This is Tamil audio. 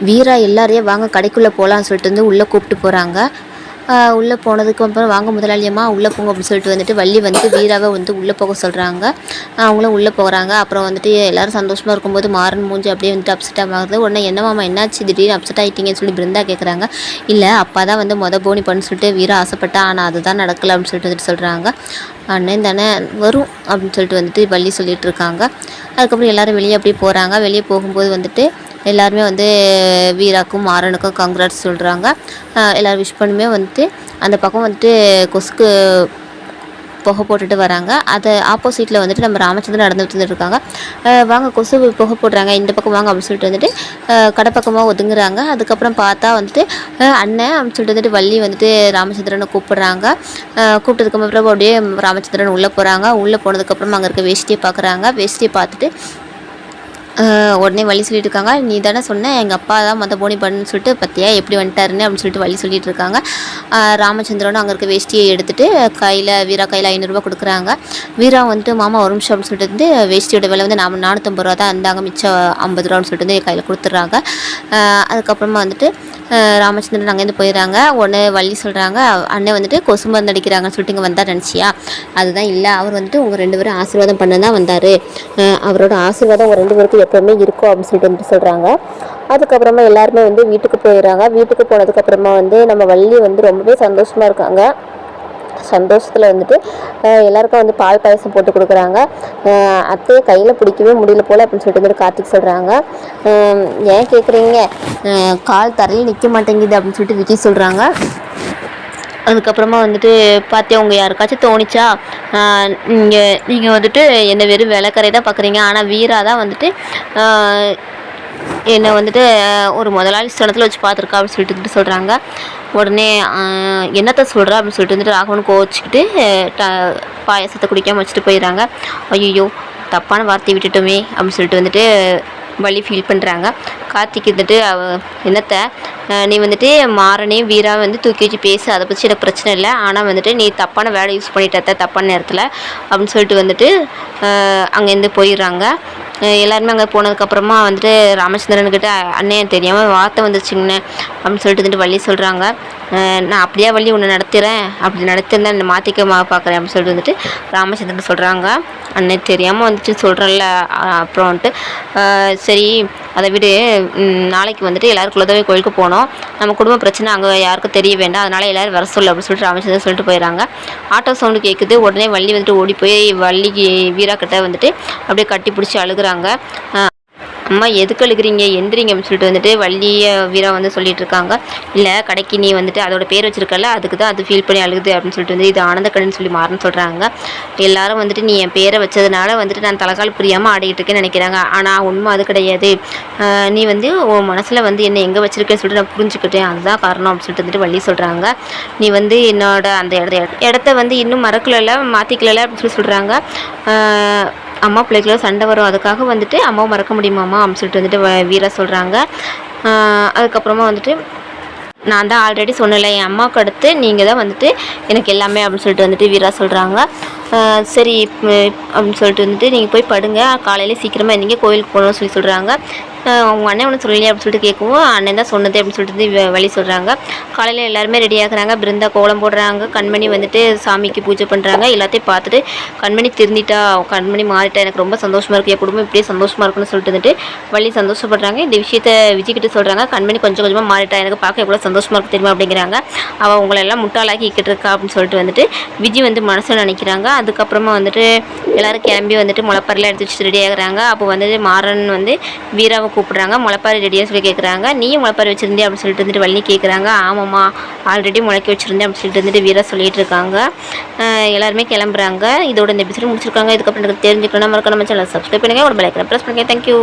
வீரா எல்லாரையும் வாங்க கடைக்குள்ளே போகலான்னு சொல்லிட்டு வந்து உள்ளே கூப்பிட்டு போகிறாங்க. உள்ளே போனதுக்கு அப்புறம் வாங்க முதலாளியம்மா உள்ளே போங்க அப்படின்னு சொல்லிட்டு வந்துட்டு வள்ளி வந்து வீராவை வந்து உள்ளே போக சொல்கிறாங்க. அவங்களும் உள்ளே போகிறாங்க. அப்புறம் வந்துட்டு எல்லோரும் சந்தோஷமாக இருக்கும்போது மாறன் மூஞ்சி அப்படியே வந்துட்டு அப்செட்டாக ஆகுது. உடனே என்னமாம்மா என்னாச்சு திடீர்னு அப்செட் ஆகிட்டீங்கன்னு சொல்லி பிருந்தா கேட்குறாங்க. இல்லை அப்பா தான் வந்து போனி பண்ணு சொல்லிட்டு வீரா ஆசைப்பட்டா, ஆனால் அதுதான் நடக்கலை அப்படின்னு சொல்லிட்டு வந்துட்டு சொல்கிறாங்க. அண்ணன் தானே வரும் அப்படின்னு சொல்லிட்டு வந்துட்டு வள்ளி சொல்லிட்டு இருக்காங்க. அதுக்கப்புறம் எல்லோரும் வெளியே அப்படியே போகிறாங்க. வெளியே போகும்போது வந்துட்டு எல்லாருமே வந்து வீராக்கும் மாறனுக்கும் கங்க்ராட்ஸ் சொல்கிறாங்க. எல்லோரும் விஷ் பண்ணுமே வந்துட்டு அந்த பக்கம் வந்துட்டு கொசுக்கு புகை போட்டுட்டு வராங்க. அதை ஆப்போசிட்டில் வந்துட்டு நம்ம ராமச்சந்திரன் நடந்து வந்துட்டுருக்காங்க. வாங்க கொசு புகை போடுறாங்க, இந்த பக்கம் வாங்க அப்படின்னு சொல்லிட்டு வந்துட்டு கடை பக்கமாக ஒதுங்குறாங்க. அதுக்கப்புறம் பார்த்தா வந்துட்டு அண்ணன் அப்படின்னு சொல்லிட்டு வந்துட்டு வள்ளி வந்துட்டு ராமச்சந்திரனை கூப்பிட்றாங்க. கூப்பிட்டதுக்கப்புறம் அப்படியே ராமச்சந்திரன் உள்ளே போகிறாங்க. உள்ளே போனதுக்கப்புறம் அங்கே இருக்க வேஷ்டியை பார்க்குறாங்க. வேஷ்டியை பார்த்துட்டு உடனே வள்ளி சொல்லிட்டு இருக்காங்க. நீ தானே சொன்ன எங்கள் அப்பா தான் போனி பண்ணுன்னு சொல்லிட்டு பற்றியா எப்படி வந்துட்டாருன்னு அப்படின்னு சொல்லிட்டு வள்ளி சொல்லிட்டு இருக்காங்க. ராமச்சந்திரனும் அங்கே இருக்க வேஷ்டியை எடுத்துகிட்டு வீரா கையில் 500 ரூபா கொடுக்குறாங்க. வீரா வந்துட்டு மாமா ஒரு நிமிஷம் அப்படின்னு சொல்லிட்டு வந்து வேஷ்டியோட விலை வந்து 450 ரூபா தான் இருந்தாங்க, மிச்சம் 50 ரூபான்னு சொல்லிட்டு வந்து கையில் கொடுத்துட்றாங்க. அதுக்கப்புறமா வந்துட்டு ராமச்சந்திரன் அங்கேருந்து போயிடுறாங்க. உடனே வள்ளி சொல்கிறாங்க, அண்ணன் வந்துட்டு கொசு மருந்து அடிக்கிறாங்கன்னு சொல்லிட்டு இங்கே வந்தார் நினச்சியா? அதுதான் இல்லை, அவர் வந்துட்டு உங்கள் 2 பேரும் ஆசீர்வாதம் பண்ண தான் வந்தார். அவரோட ஆசீர்வாதம் உங்கள் 2 பேருக்கும் எப்போவுமே இருக்கும் அப்படின்னு சொல்லிட்டு வந்துட்டு சொல்கிறாங்க. அதுக்கப்புறமா எல்லாருமே வந்து வீட்டுக்கு போயிடுறாங்க. வீட்டுக்கு போனதுக்கப்புறமா வந்து நம்ம வள்ளி வந்து ரொம்பவே சந்தோஷமாக இருக்காங்க. சந்தோஷத்தில் வந்துட்டு எல்லாருக்கும் வந்து பால் பாயசம் போட்டு கொடுக்குறாங்க. அத்தையை கையில் பிடிக்கவே முடியல போல் அப்படின்னு சொல்லிட்டு வந்துட்டு கார்த்திக் சொல்கிறாங்க. ஏன் கேட்குறீங்க, கால் தரையில் நிற்க மாட்டேங்குது அப்படின்னு சொல்லிட்டு விக்கி சொல்கிறாங்க. அதுக்கப்புறமா வந்துட்டு பார்த்தியா உங்கள் யாருக்காச்சும் தோணிச்சா, நீங்கள் வந்துட்டு என்ன வெறும் வேலைக்காரை தான் பார்க்குறீங்க, ஆனால் வீரா தான் வந்துட்டு என்னை வந்துட்டு ஒரு முதலாளி ஸ்தானத்தில் வச்சு பார்த்துருக்கா அப்படின்னு சொல்லிட்டு சொல்கிறாங்க. உடனே என்னத்தை சொல்கிறா அப்படின்னு சொல்லிட்டு வந்துட்டு ராகவன் கோச்சிக்கிட்டு பாயசத்தை குடிக்காமல் வச்சுட்டு போயிடுறாங்க. ஐயோ தப்பான வார்த்தையை விட்டுட்டோமே அப்படின்னு சொல்லிட்டு வந்துட்டு வள்ளி ஃபீல் பண்ணுறாங்க. கார்த்திக் வந்துட்டு என்னத்தை நீ வந்துட்டு மாறனையும் வீரா வந்து தூக்கி வச்சு பேசு, அதை பற்றி எனக்கு பிரச்சனை இல்லை, ஆனால் வந்துட்டு நீ தப்பான வேலை யூஸ் பண்ணிட்ட தப்பான நேரத்தில் அப்படின்னு சொல்லிட்டு வந்துட்டு அங்கேருந்து போயிடுறாங்க. எல்லாருமே அங்கே போனதுக்கப்புறமா வந்துட்டு ராமச்சந்திரன்கிட்ட அண்ணன் தெரியாமல் வார்த்தை வந்துருச்சுங்கண்ணே அப்படின்னு சொல்லிட்டு வந்துட்டு வள்ளி சொல்கிறாங்க. நான் அப்படியே வள்ளி உன்னை நடத்துகிறேன், அப்படி நடத்திருந்தேன் என்னை மாற்றிக்க பார்க்குறேன் அப்படின்னு சொல்லிட்டு வந்துட்டு ராமச்சந்திரன் சொல்கிறாங்க. அண்ணன் தெரியாமல் வந்துட்டு சொல்கிறேன்ல அப்புறம் வந்துட்டு சரி அதை விட நாளைக்கு வந்துட்டு எல்லோரும் குலதெய்வ கோயிலுக்கு போனோம், நம்ம குடும்ப பிரச்சனை அங்கே யாருக்கும் தெரிய வேண்டாம், அதனால் எல்லோரும் வர சொல்லு அப்படின்னு சொல்லிட்டு ராமச்சந்திரன் சொல்லிட்டு போயிடறாங்க. ஆட்டோ சவுண்டு கேட்குது. உடனே வள்ளி வந்துட்டு ஓடி போய் வள்ளிக்கு வீரா கிட்ட வந்துட்டு அப்படியே கட்டி பிடிச்சி அழுகுறாங்க. அம்மா எதுக்கு அழுகிறீங்க, எந்திரிங்க அப்படின்னு சொல்லிட்டு வந்துட்டு வள்ளியை வீரா வந்து சொல்லிட்டு இருக்காங்க. இல்லை கடைக்கு நீ வந்துட்டு அதோட பேர் வச்சிருக்கல, அதுக்கு தான் அது ஃபீல் பண்ணி அழுகுது அப்படின்னு சொல்லிட்டு வந்து இது ஆனந்தக்கடன்னு சொல்லி மாறன்னு சொல்கிறாங்க. எல்லாரும் வந்துட்டு நீ என் பேரை வச்சதுனால வந்துட்டு நான் தலைக்கால் புரியாமல் ஆடிக்கிட்டு இருக்கேன்னு நினைக்கிறாங்க, ஆனால் உண்மை அது கிடையாது. நீ வந்து உன் மனசில் வந்து என்ன எங்கே வச்சிருக்கேன்னு சொல்லிட்டு நான் புரிஞ்சுக்கிட்டேன், அதுதான் காரணம் அப்படின்னு சொல்லிட்டு வந்துட்டு வள்ளி சொல்கிறாங்க. நீ வந்து என்னோட அந்த இடத்த வந்து இன்னும் மறக்கல மாற்றிக்கல அப்படின்னு சொல்லி சொல்கிறாங்க. அம்மா பிள்ளைகளோ சண்டை வரும், அதுக்காக வந்துட்டு அம்மாவை மறக்க முடியுமாம்மா அப்படின்னு சொல்லிட்டு வந்துட்டு வீரா சொல்கிறாங்க. அதுக்கப்புறமா வந்துட்டு நான் தான் ஆல்ரெடி சொன்னல என் அம்மாவுக்கு அடுத்து நீங்கள் தான் வந்துட்டு எனக்கு எல்லாமே அப்படின்னு சொல்லிட்டு வந்துட்டு வீரா சொல்கிறாங்க. சரி அப்படின்னு சொல்லிட்டு வந்துட்டு நீங்கள் போய் படுங்க, காலையில் சீக்கிரமாக இருந்தீங்க கோயிலுக்கு போகணும்னு சொல்லி சொல்கிறாங்க. அவங்க அண்ணன் ஒன்று சொல்லலையே அப்படின்னு சொல்லிட்டு கேட்கவும் அண்ணன் தான் சொன்னது அப்படின்னு சொல்லிட்டு வழி சொல்கிறாங்க. காலையில் எல்லாருமே ரெடி ஆகுறாங்க. பிருந்தா கோலம் போடுறாங்க. கண்மணி வந்துட்டு சாமிக்கு பூஜை பண்ணுறாங்க. எல்லாத்தையும் பார்த்துட்டு கண்மணி திருந்திட்டா, கண்மணி மாறிட்டா, எனக்கு ரொம்ப சந்தோஷமாக இருக்குது, என் குடும்பம் இப்படியே சந்தோஷமாக இருக்குன்னு சொல்லிட்டு வந்துட்டு வள்ளி சந்தோஷப்படுறாங்க. இந்த விஷயத்த விஜய்கிட்ட சொல்கிறாங்க. கண்மணி கொஞ்சம் கொஞ்சமாக மாறிட்டா, எனக்கு பார்க்க எவ்வளோ சந்தோஷமாக இருக்குது தெரியுமா அப்படிங்கிறாங்க. அவள் உங்களெல்லாம் முட்டாளாக்கி இக்கிட்டு இருக்கா அப்படின்னு சொல்லிட்டு வந்துட்டு விஜய் வந்து மனசில் நினைக்கிறாங்க. அதுக்கப்புறமா வந்துட்டு எல்லோரும் கிளம்பி வந்துட்டு முளைப்பாரிலாம் எடுத்து வச்சுட்டு ரெடி ஆகுறாங்க. அப்போ வந்துட்டு மாறன் வந்து வீராவை கூப்பிட்றாங்க. முளைப்பாரி ரெடியாக சொல்லி கேட்குறாங்க. நீயும் முளைப்பாரி வச்சுருந்தே அப்படின்னு சொல்லிட்டு வந்துட்டு வள்ளி கேட்குறாங்க. ஆமாம்மா ஆல்ரெடி முளைக்க வச்சுருந்தேன் அப்படின்னு சொல்லிட்டு வந்துட்டு வீரா சொல்லிட்டு இருக்காங்க. எல்லாருமே கிளம்புறாங்க. இதோட இந்த எபிசோட் முடிச்சிருக்காங்க. இதுக்கப்புறம் எனக்கு தெரிஞ்சுக்கணும் மறக்காம நம்ம சேனலை சப்ஸ்கிரைப் பண்ணுங்கள், ஒரு பெல் ஐகானை ப்ரெஸ் பண்ணுங்கள். தேங்க்யூ.